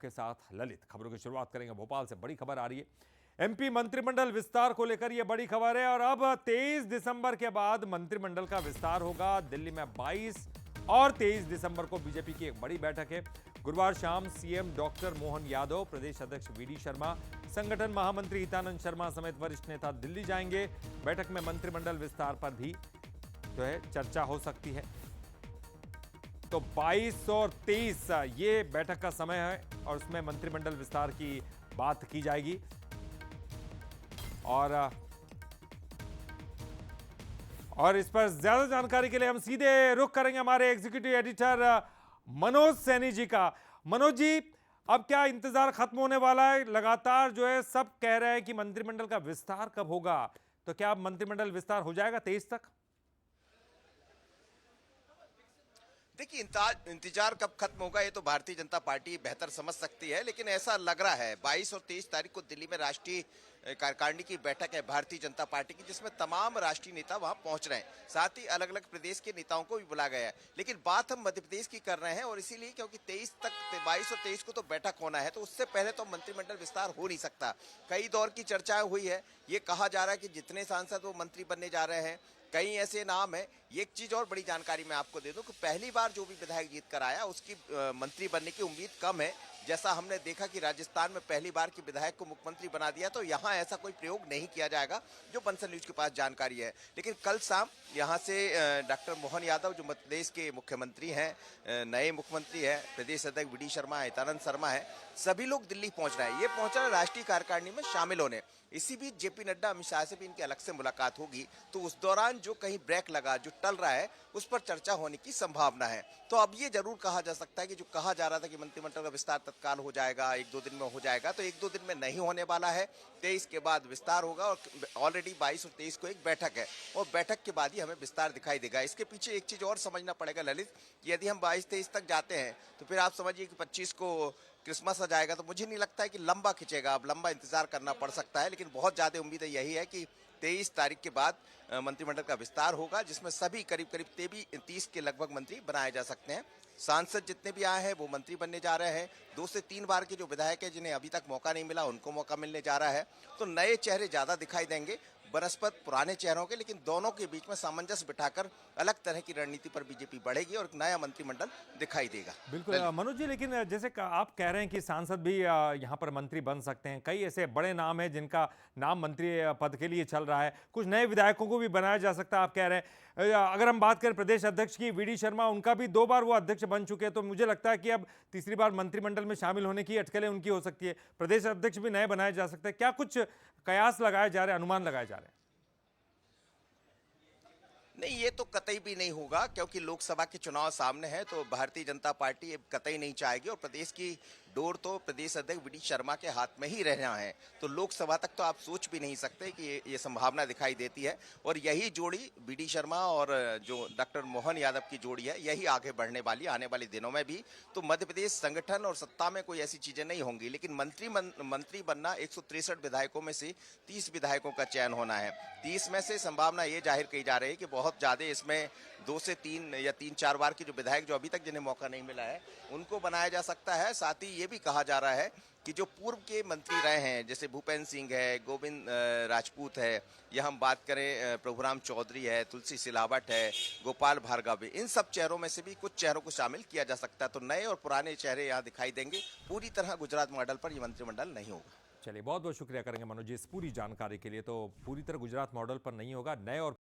आपके साथ ललित। खबरों की शुरुआत करेंगे भोपाल से। बड़ी खबर आ रही है एमपी मंत्रिमंडल विस्तार को लेकर। यह बड़ी खबर है और अब 23 दिसंबर के बाद मंत्रिमंडल का विस्तार होगा। दिल्ली में 22 और 23 दिसंबर को बीजेपी की एक बड़ी बैठक है। गुरुवार शाम सीएम डॉक्टर मोहन यादव, प्रदेश अध्यक्ष वीडी शर्मा, संगठन महामंत्री हितानंद शर्मा समेत वरिष्ठ नेता दिल्ली जाएंगे। बैठक में मंत्रिमंडल विस्तार पर भी जो है चर्चा हो सकती है। तो 22 और 23 ये बैठक का समय है और उसमें मंत्रिमंडल विस्तार की बात की जाएगी। और इस पर ज्यादा जानकारी के लिए हम सीधे रुख करेंगे हमारे एग्जीक्यूटिव एडिटर मनोज सैनी जी का। मनोज जी, अब क्या इंतजार खत्म होने वाला है? लगातार जो है सब कह रहे हैं कि मंत्रिमंडल का विस्तार कब होगा, तो क्या मंत्रिमंडल विस्तार हो जाएगा 23 तक? देखिए, इंतजार कब खत्म होगा ये तो भारतीय जनता पार्टी बेहतर समझ सकती है, लेकिन ऐसा लग रहा है 22 और 23 तारीख को दिल्ली में राष्ट्रीय कार्यकारिणी की बैठक है भारतीय जनता पार्टी की, जिसमें तमाम राष्ट्रीय नेता वहां पहुंच रहे हैं। साथ ही अलग अलग प्रदेश के नेताओं को भी बुलाया गया है, लेकिन बात हम मध्य प्रदेश की कर रहे हैं और इसीलिए क्योंकि 22 और 23 को तो बैठक होना है, तो उससे पहले तो मंत्रिमंडल विस्तार हो नहीं सकता। कई दौर की चर्चाएं हुई है। ये कहा जा रहा है कि जितने सांसद वो मंत्री बनने जा रहे हैं, कई ऐसे नाम है। एक चीज और बड़ी जानकारी मैं आपको दे दूं कि पहली बार जो भी विधायक जीत कर आया उसकी मंत्री बनने की उम्मीद कम है। जैसा हमने देखा कि राजस्थान में पहली बार के विधायक को मुख्यमंत्री बना दिया, तो यहाँ ऐसा कोई प्रयोग नहीं किया जाएगा, जो बंसल न्यूज के पास जानकारी है। लेकिन कल शाम यहाँ से डॉक्टर मोहन यादव जो मध्य प्रदेश के मुख्यमंत्री हैं, नए मुख्यमंत्री हैं, प्रदेश अध्यक्ष वीडी शर्मा है, हितानंद शर्मा है, सभी लोग दिल्ली पहुंच रहे हैं। ये पहुंच रहे हैं राष्ट्रीय कार्यकारिणी में शामिल होने। इसी बीच जेपी नड्डा, अमित शाह से भी इनकी अलग से मुलाकात होगी, तो उस दौरान जो कहीं ब्रेक लगा, जो टल रहा है, उस पर चर्चा होने की संभावना है। तो अब ये जरूर कहा जा सकता है कि जो कहा जा रहा था कि मंत्रिमंडल का विस्तार तत्काल हो जाएगा, 1-2 दिन में हो जाएगा, तो 1-2 दिन में नहीं होने वाला है। 23 के बाद विस्तार होगा और ऑलरेडी 22 और 23 को एक बैठक है और बैठक के बाद ही हमें विस्तार दिखाई देगा। इसके पीछे एक चीज और समझना पड़ेगा ललित, यदि हम 22-23 तक जाते हैं तो फिर आप समझिए कि 25 को क्रिसमस आ जाएगा, तो मुझे नहीं लगता है कि लंबा खिंचेगा। अब लंबा इंतजार करना पड़ सकता है, लेकिन बहुत ज्यादा उम्मीद यही है कि 23 तारीख के बाद मंत्रिमंडल का विस्तार होगा, जिसमें सभी करीब करीब 30 के लगभग मंत्री बनाए जा सकते हैं। सांसद जितने भी आए हैं वो मंत्री बनने जा रहे हैं। 2 से 3 बार के जो विधायक हैं जिन्हें अभी तक मौका नहीं मिला, उनको मौका मिलने जा रहा है। तो नए चेहरे ज्यादा दिखाई देंगे बनस्पत पुराने चेहरों के, लेकिन दोनों के बीच में सामंजस्य बिठाकर अलग तरह की रणनीति पर बीजेपी बढ़ेगी और एक नया मंत्रिमंडल दिखाई देगा। बिल्कुल मनोज जी, लेकिन जैसे आप कह रहे हैं कि सांसद भी यहाँ पर मंत्री बन सकते हैं, कई ऐसे बड़े नाम हैं जिनका नाम मंत्री पद के लिए चल रहा है, कुछ नए विधायकों को भी बनाया जा सकता है आप कह रहे हैं। अगर हम बात करें प्रदेश अध्यक्ष की, वीडी शर्मा, उनका भी 2 बार वो अध्यक्ष बन चुके हैं, तो मुझे लगता है कि अब तीसरी बार मंत्रिमंडल में शामिल होने की अटकलें उनकी हो सकती है। प्रदेश अध्यक्ष भी नए बनाए जा सकते हैं। क्या कुछ कयास लगाए जा रहे हैं, अनुमान लगाए जा रहे हैं? नहीं, ये तो कतई भी नहीं होगा, क्योंकि लोकसभा के चुनाव सामने है, तो भारतीय जनता पार्टी कतई नहीं चाहेगी और प्रदेश की डोर तो प्रदेश अध्यक्ष वीडी शर्मा के हाथ में ही रहना है। तो लोकसभा तक तो आप सोच भी नहीं सकते कि ये संभावना दिखाई देती है। और यही जोड़ी वीडी शर्मा और जो डॉक्टर मोहन यादव की जोड़ी है, यही आगे बढ़ने वाली आने वाले दिनों में भी। तो मध्य प्रदेश संगठन और सत्ता में कोई ऐसी चीजें नहीं होंगी, लेकिन मंत्री बनना 163 विधायकों में से 30 विधायकों का चयन होना है। 30 में से संभावना ये जाहिर की जा रही है कि बहुत ज्यादा इसमें 2 से 3 या 3-4 बार के जो विधायक जो अभी तक जिन्हें मौका नहीं मिला है, उनको बनाया जा सकता है। साथ ही ये भी कहा जा रहा है कि जो पूर्व के मंत्री रहे हैं, जैसे भूपेंद्र सिंह है, गोविंद राजपूत है, या हम बात करें प्रभुराम चौधरी है, तुलसी सिलावट है, गोपाल भार्गव, इन सब चेहरों में से भी कुछ चेहरों को शामिल किया जा सकता है। तो नए और पुराने चेहरे यहाँ दिखाई देंगे। पूरी तरह गुजरात मॉडल पर यह मंत्रिमंडल नहीं होगा। चलिए, बहुत बहुत शुक्रिया करेंगे मनोज जी इस पूरी जानकारी के लिए। तो पूरी तरह गुजरात मॉडल पर नहीं होगा, नए और